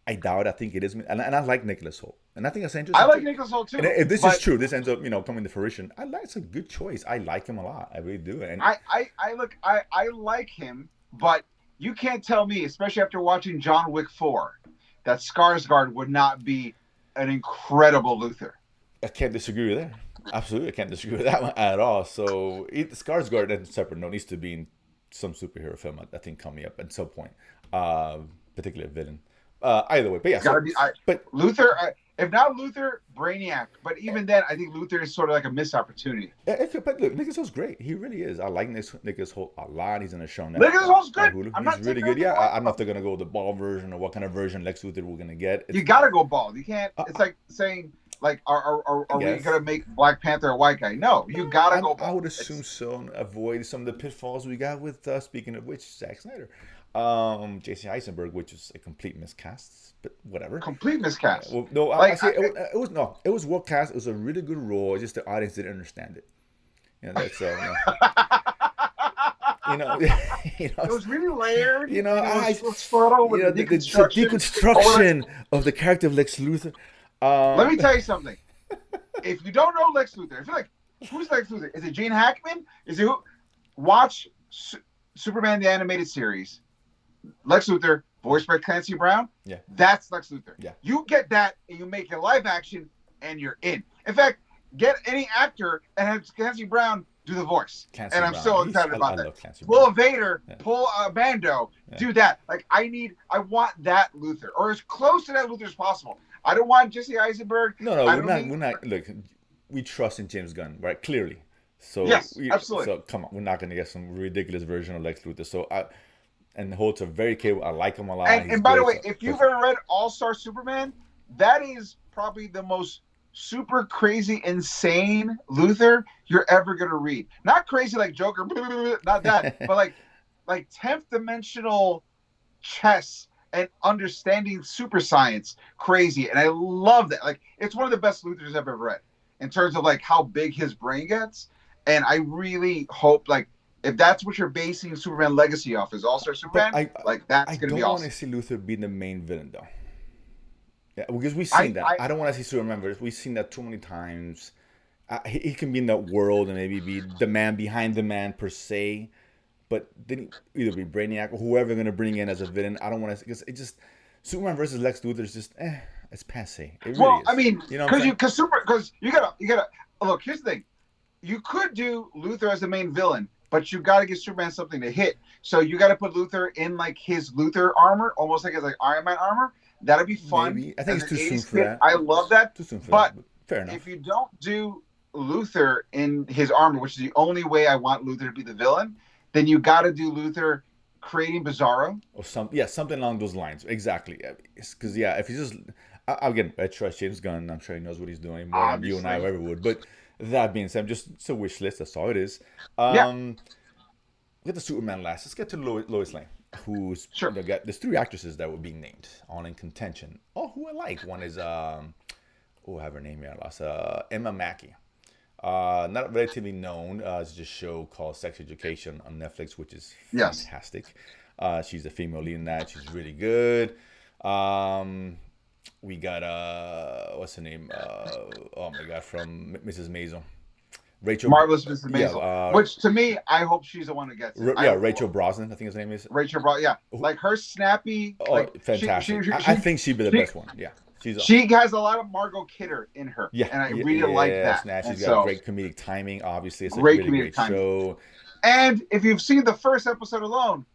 I doubt. I think it is, and I like Nicholas Hoult, and I think that's interesting. I like Nicholas Hoult too. And if this is true, this ends up coming to fruition. It's a good choice. I like him a lot. I really do. And I like him, but you can't tell me, especially after watching John Wick 4, that Skarsgård would not be an incredible Luthor. I can't disagree with that. Absolutely, I can't disagree with that one at all. So Skarsgård, and separate note, needs to be in some superhero film. I think coming up at some point, particularly a villain. Either way, but yeah. But Luthor, if not Luthor, Brainiac. But even then, I think Luthor is sort of like a missed opportunity. But look, Nicholas Holt's great. He really is. I like Nicholas Hoult a lot. He's in a show now. Nicholas Holt's good. He's really good. Yeah, I don't know if they're gonna go with the bald version or what kind of version Lex Luthor we're gonna get. You gotta go bald. You can't. It's like saying, like, are we gonna make Black Panther a white guy? No, you gotta go bald. I would assume so, and avoid some of the pitfalls we got with speaking of which, Zack Snyder. J.C. Eisenberg, which is a complete miscast, but whatever. Complete miscast. Well, no, it was well cast. It was a really good role. It's just the audience didn't understand it. That's it was really layered. The deconstruction of the character of Lex Luthor. Let me tell you something. If you don't know Lex Luthor, if you're like, who's Lex Luthor? Is it Gene Hackman? Is it who? Watch Superman the Animated Series. Lex Luthor, voiced by Clancy Brown. Yeah. That's Lex Luthor. Yeah. You get that and you make it live action and you're in. In fact, get any actor and have Clancy Brown do the voice. I'm so excited about that. Pull a Vader, pull a Mando, do that. Like I want that Luthor, or as close to that Luthor as possible. I don't want Jesse Eisenberg. No, we're not. Look, we trust in James Gunn, right? Clearly. So yes, absolutely. So come on, we're not going to get some ridiculous version of Lex Luthor. So and Holt's are very capable. I like him a lot. And by the way, if you've ever read All-Star Superman, that is probably the most super crazy, insane Luthor you're ever going to read. Not crazy like Joker, not that, but like 10th dimensional chess and understanding super science crazy. And I love that. Like, it's one of the best Luthors I've ever read in terms of like how big his brain gets. And I really hope, like, if that's what you're basing Superman Legacy off, is All-Star Superman, that's going to be awesome. I don't want to see Luthor be the main villain, though. Yeah, because we've seen that. I don't want to see Superman, but we've seen that too many times. He can be in that world and maybe be the man behind the man, per se. But then either be Brainiac or whoever going to bring in as a villain. I don't want to, because it just, Superman versus Lex Luthor is just, it's passe. It really is. I mean, because you gotta look. Here's the thing: you could do Luthor as the main villain, but you got to give Superman something to hit. So you got to put Luthor in like his Luthor armor, almost like his like Iron Man armor. That'd be fun. Maybe. I think it's too soon for that. I love that. Too soon for that. But fair enough. If you don't do Luthor in his armor, which is the only way I want Luthor to be the villain, then you got to do Luthor creating Bizarro or something along those lines. Exactly. Because if you just again, I trust James Gunn. I'm sure he knows what he's doing more than you and I ever would. But that being said, it's a wish list. That's all it is. Get the Superman last. Let's get to Lois Lane, who's there's 3 actresses that were being named, all in contention. Oh, who I like. One is I have her name here. I lost Emma Mackey. Not relatively known. It's just a show called Sex Education on Netflix, which is Yes. fantastic. She's a female lead in that. She's really good. We got what's her name? Oh my God, from Mrs. Maisel. Rachel. Marvelous Mrs. Yeah. Maisel. Which to me, I hope she's the one who gets it. Rachel Brosnan, I think his name is. Rachel Brosnan. Yeah, like her snappy. Oh, like, fantastic! I think she'd be the best one. Yeah. She has a lot of Margot Kidder in her. Yeah. And I really like that. She's got great comedic timing, obviously. It's a great really comedic great show. And if you've seen the first episode alone,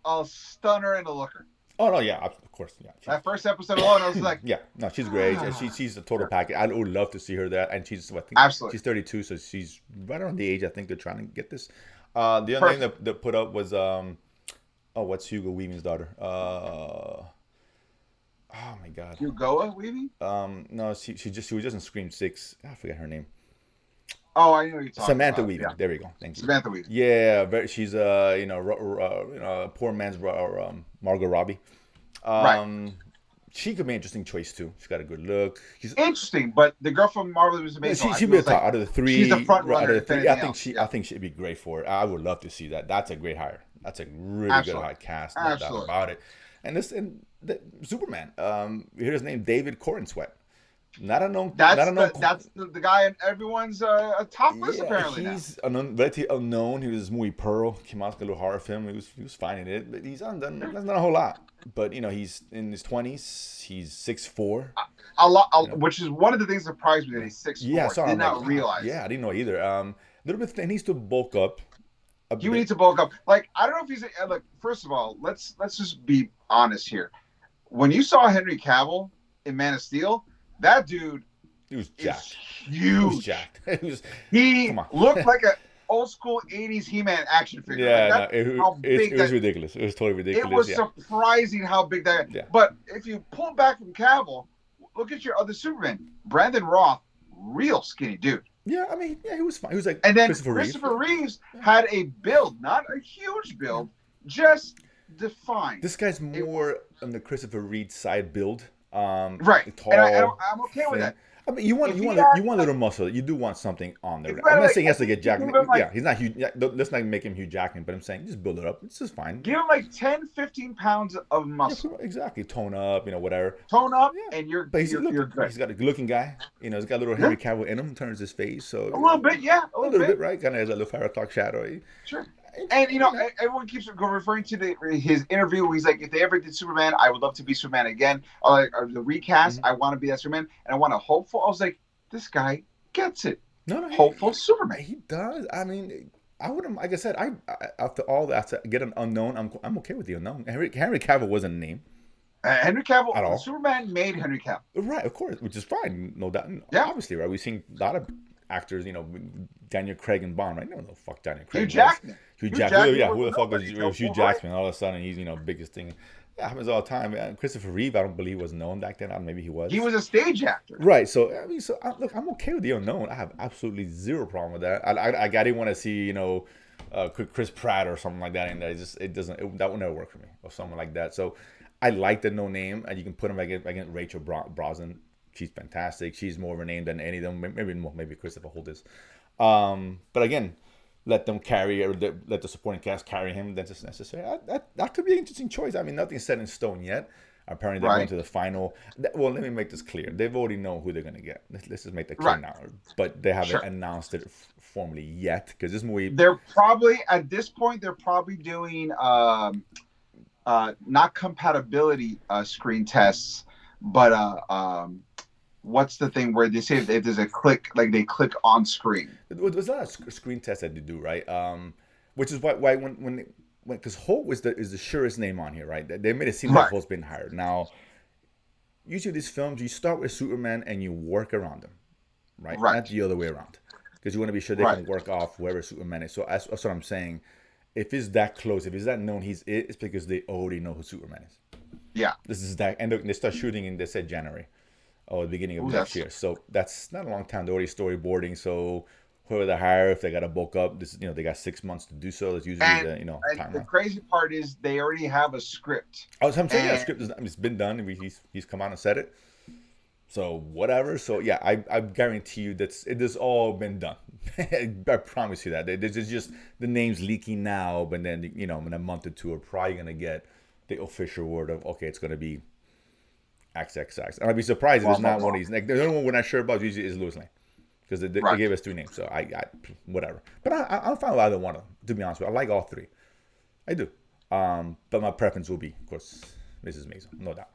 a stunner and a looker. Oh, no, yeah, of course. Yeah. That first episode alone, I was like... yeah, no, she's great. And she's a total package. I would love to see her there. And she's, I think, absolutely. She's 32, so she's right around the age I think they're trying to get this. The other thing that put up was, what's Hugo Weaving's daughter? Oh my God. Hugo Weaving? No, she was just in Scream 6. I forget her name. Oh, I know you're talking Samantha about. Weaving. Yeah. There we go. Thank you. Samantha Weaving. Yeah, she's poor man's Margot Robbie. Right. She could be an interesting choice too. She's got a good look. She's interesting, but the girl from Marvelous Mrs. Maisel. She'd be the top out of the three. She's the front runner. I think she'd be great for it. I would love to see that. That's a great hire. That's a really good high cast. No doubt about it. And the Superman. You hear his name, David Corenswet. Not a known. That's the guy in everyone's top list apparently. He's relatively unknown. He was this movie Pearl, came out like a little horror film. He was fine in it, but he's undone. That's not a whole lot. But he's in his 20s. He's 6'4". A lot, which is one of the things that surprised me that he's 6'4". Yeah, sorry, did not realize. Yeah, I didn't know either. A little bit. He needs to bulk up. You need to bulk up. Like, I don't know if he's like. First of all, let's just be honest here. When you saw Henry Cavill in Man of Steel, that dude, he was jacked. Huge. He was jacked. He looked like an old school '80s He-Man action figure. Yeah, it was ridiculous. It was totally ridiculous. It was surprising how big that. Yeah. But if you pull back from Cavill, look at your other Superman, Brandon Roth, real skinny dude. Yeah, I mean, he was fine. He was like, and then Christopher Reeves had a build, not a huge build, just defined. This guy's more on the Christopher Reeve side build. Right, tall, and I'm okay with that. I mean, you want a little muscle. You do want something on there. I'm not saying he has to get Jack. He's not huge. Let's not make him Hugh Jackman. But I'm saying just build it up. It's just fine. Give him like 10, 15 pounds of muscle. Yeah, exactly. Tone up. whatever. Tone up, and you're good. He's got a good-looking guy. He's got a little Henry Cavill in him. Turns his face. So a little bit, yeah, a little bit, right? Kind of has a little 5 o'clock shadow. Sure. And everyone keeps referring to his interview where he's like, if they ever did Superman, I would love to be Superman again. Or the recast, I want to be that Superman, and I want a hopeful. I was like, this guy gets it. No, hopeful Superman. He does. I mean, I wouldn't. Like I said, after all that, to get an unknown, I'm okay with the unknown. Henry Cavill wasn't a name. Henry Cavill at all. Superman made Henry Cavill. Right, of course, which is fine. No doubt. Yeah. Obviously, right. We've seen a lot of actors, Daniel Craig and Bond, right? No, fuck Daniel Craig. Hugh Jackman. Who the fuck is Hugh Jackman? All of a sudden, he's biggest thing. Yeah, happens all the time. Christopher Reeve, I don't believe was known back then. Maybe he was. He was a stage actor. Right. So look, I'm okay with the unknown. I have absolutely zero problem with that. I didn't want to see Chris Pratt or something like that in there. That would never work for me or someone like that. So I like the no name, and you can put him against Rachel Brosnan. She's fantastic. She's more of a name than any of them. Maybe Christopher Holt. But again, let them carry, or let the supporting cast carry him. That's just necessary. That could be an interesting choice. I mean, nothing's set in stone yet. Apparently, they're going to the final. Well, let me make this clear. They've already known who they're going to get. Let's just make that clear now. But they haven't announced it formally yet, because this movie. They're probably at this point. They're probably doing not compatibility screen tests, but what's the thing where they say if there's a click, like they click on screen? Was that a screen test that they do, right? Which is why when because Holt is the surest name on here, right? They made it seem like Holt's been hired. Now, usually these films, you start with Superman and you work around them, right? Not the other way around, because you want to be sure they can work off whoever Superman is. So that's what I'm saying. If it's that close, if it's that known it's because they already know who Superman is. Yeah. This is that, and they start shooting in, they said January. Or the beginning of next year. So that's not a long time. They're already storyboarding. So whoever they hire, if they got to bulk up, they got 6 months to do so. That's usually timeline. The crazy part is they already have a script. I'm saying that script it's been done. He's come out and said it. So whatever. So yeah, I guarantee you it has all been done. I promise you that. This is just the names leaking now, but then in a month or two, we're probably gonna get the official word of okay, it's gonna be XXX. And I'd be surprised if it's not one of these. Like the only one we're not sure about usually is Lewis Lane, because they gave us 3 names. So I whatever. But I'm fine with either one of them. To be honest with you, I like all 3. I do. But my preference will be, of course, Mrs. Maisel, no doubt.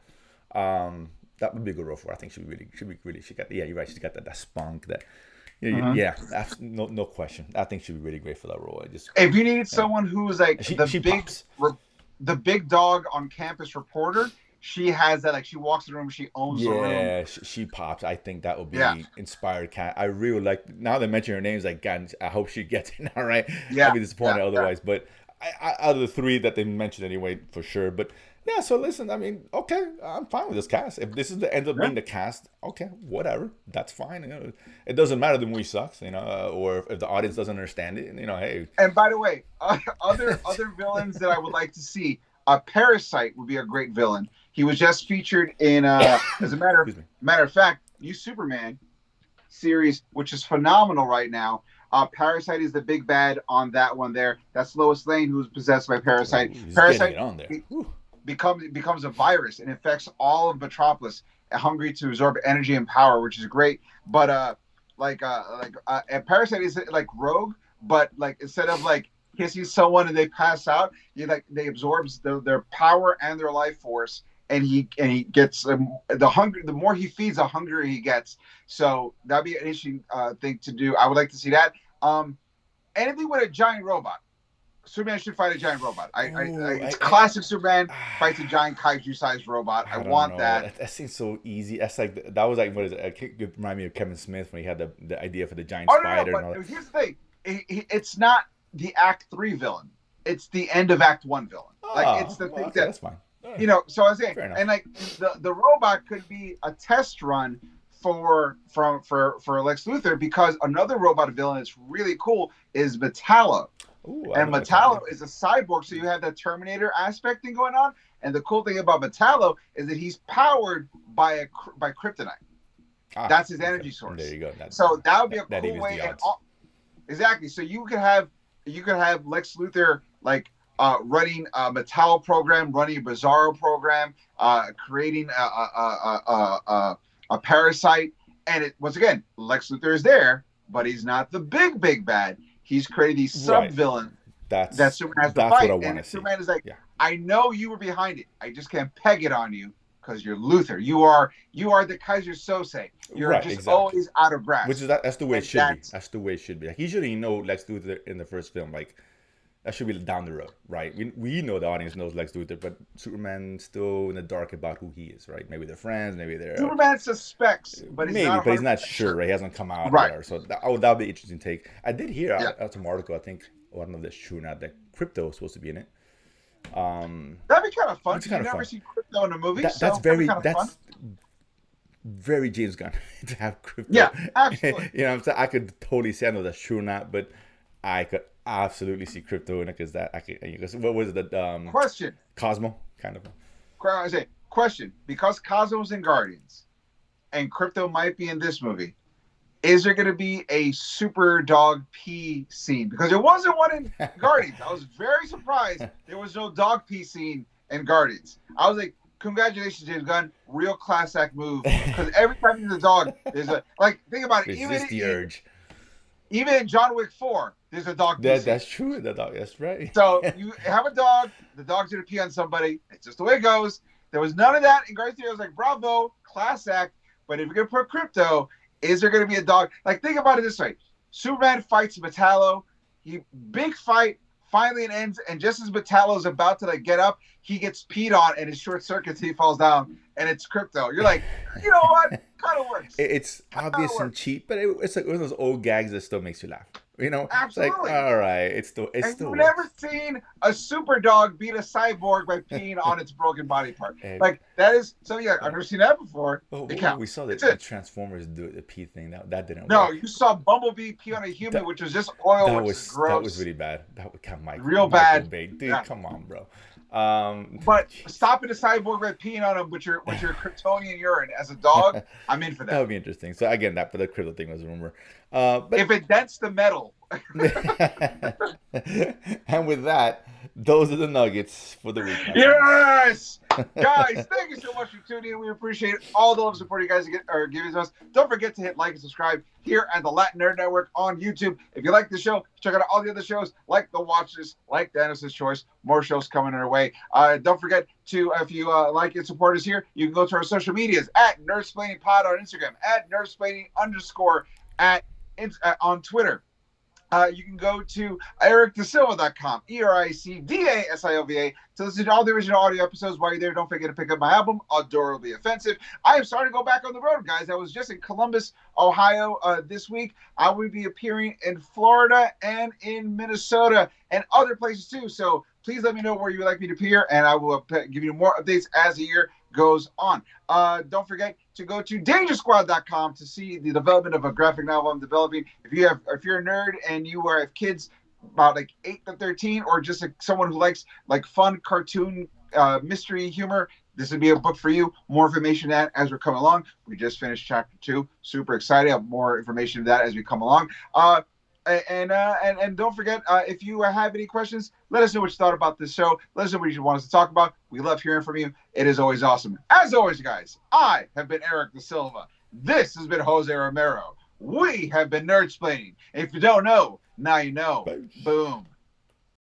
That would be a good role for her. I think she got. Yeah, you're right. She's got that spunk. That. Yeah, no question. I think she'd be really great for that role. If you need someone who's like the big dog on campus reporter, she has that. Like she walks in the room, she owns the room. Yeah, she pops. I think that would be inspired cat. I really like. Now they mention her names, like God, I hope she gets it. All right. Yeah. I'd be disappointed otherwise, but out of the 3 that they mentioned anyway, for sure. But yeah, so listen, I mean, okay, I'm fine with this cast. If this is the end up being the cast, okay, whatever, that's fine. It doesn't matter if the movie sucks, or if the audience doesn't understand it, hey. And by the way, other villains that I would like to see, Parasite would be a great villain. He was just featured in, as a matter of fact, new Superman series, which is phenomenal right now. Parasite is the big bad on that one there. That's Lois Lane, who's possessed by Parasite. Parasite on there. becomes a virus and infects all of Metropolis, hungry to absorb energy and power, which is great. But and Parasite is like Rogue, but like instead of like kissing someone and they pass out, they absorbs their power and their life force, and he gets the hunger. The more he feeds, the hungrier he gets. So that'd be an interesting thing to do. I would like to see that. Anything with a giant robot. Superman should fight a giant robot. It's classic Superman fights a giant kaiju-sized robot. I want that. That seems so easy. That's like what is it? It reminded me of Kevin Smith when he had the idea for the giant spider. No, but here's the thing: it's not the Act 3 villain. It's the end of Act 1 villain. It's the thing that's fine. So I was saying, and like the robot could be a test run for Lex Luthor, because another robot villain that's really cool is Metallo. Ooh, and Metallo is a cyborg, so you have that Terminator aspect thing going on. And the cool thing about Metallo is that he's powered by kryptonite. That's his energy source. There you go. So that would be a cool way. Exactly. So you could have Lex Luthor like running a Metallo program, running a Bizarro program, creating a parasite. And once again, Lex Luthor is there, but he's not the big bad. He's created these sub-villains that Superman has to fight. What I want to see. Superman is like, I know you were behind it. I just can't peg it on you because you're Luthor. You are the Kaiser Sose. You're always out of breath. Which is that's the way it should be. That's the way it should be. Like, usually, Lex Luthor in the first film, like that should be down the road, right? We know the audience knows Lex Luthor, but Superman's still in the dark about who he is, right? Maybe they're friends, maybe they're Superman suspects, but he's not sure, right? He hasn't come out, right? So that would be an interesting take. I did hear out some article, I think, I don't know if that's true or not, that Crypto was supposed to be in it. That'd be kind of fun. You've never seen Crypto in a movie, that's very James Gunn to have Crypto. Yeah, absolutely. You know what I'm saying? I could totally say, I know that's true or not, but I could absolutely see Crypto in it, because what was it? Question. Cosmo, kind of. I say question, because Cosmo's in Guardians, and Crypto might be in this movie. Is there going to be a super dog pee scene? Because there wasn't one in Guardians. I was very surprised there was no dog pee scene in Guardians. I was like, congratulations, James Gunn. Real class act move. Because every time there's a dog, there's think about it. Resist the urge. Even in John Wick 4, there's a dog pee scene. That's true. That's right. So you have a dog. The dog's going to pee on somebody. It's just the way it goes. There was none of that in Guardians 3. I was like, bravo, class act. But if you're going to put Crypto, is there going to be a dog? Like, think about it this way. Superman fights Metallo. Big fight. Finally it ends. And just as Metallo's about to get up, he gets peed on and his short circuits. He falls down. And it's Crypto. You're like, you know what? Kind of works. It's obvious and cheap, but it's like one of those old gags that still makes you laugh. Absolutely. It's like, all right, it's still. You've never seen a super dog beat a cyborg by peeing on its broken body part. Like that is something I've never seen that before. We saw the Transformers do the pee thing. That didn't work. No, you saw Bumblebee pee on a human, which was just oil. That was really bad. That was kind of real bad. Dude, come on, bro. But stopping a cyborg by peeing on him with your Kryptonian urine as a dog, I'm in for that. That would be interesting. So again, but the crypto thing was a rumor. But if it dents the metal. And with that, those are the nuggets for the week. Yes, guys, thank you so much for tuning in. We appreciate all the love and support you guys are giving to us. Don't forget to hit like and subscribe here at the Latin Nerd Network on YouTube. If you like the show, check out all the other shows like The Watchers, like Dennis's Choice. More shows coming our way. Don't forget to, if you like and support us here, you can go to our social medias at Nerdsplaining Pod on Instagram, at Nerdsplaining _ on Twitter. You can go to ericdasilva.com, EricDasilva, to listen to all the original audio episodes. While you're there, don't forget to pick up my album, Adorably Offensive. I am starting to go back on the road, guys. I was just in Columbus, Ohio this week. I will be appearing in Florida and in Minnesota and other places too. So please let me know where you would like me to appear, and I will give you more updates as the year goes on. Don't forget to go to dangersquad.com to see the development of a graphic novel I'm developing. If you're a nerd and you have kids about like 8 to 13, or just someone who likes like fun cartoon mystery humor, this would be a book for you. More information on that as we're coming along. We just finished chapter 2. Super excited. I have more information on that as we come along. And don't forget, if you have any questions, let us know what you thought about this show. Let us know what you want us to talk about. We love hearing from you. It is always awesome. As always, guys, I have been Eric Da Silva. This has been Jose Romero. We have been Nerdsplaining. If you don't know, now you know. Boom.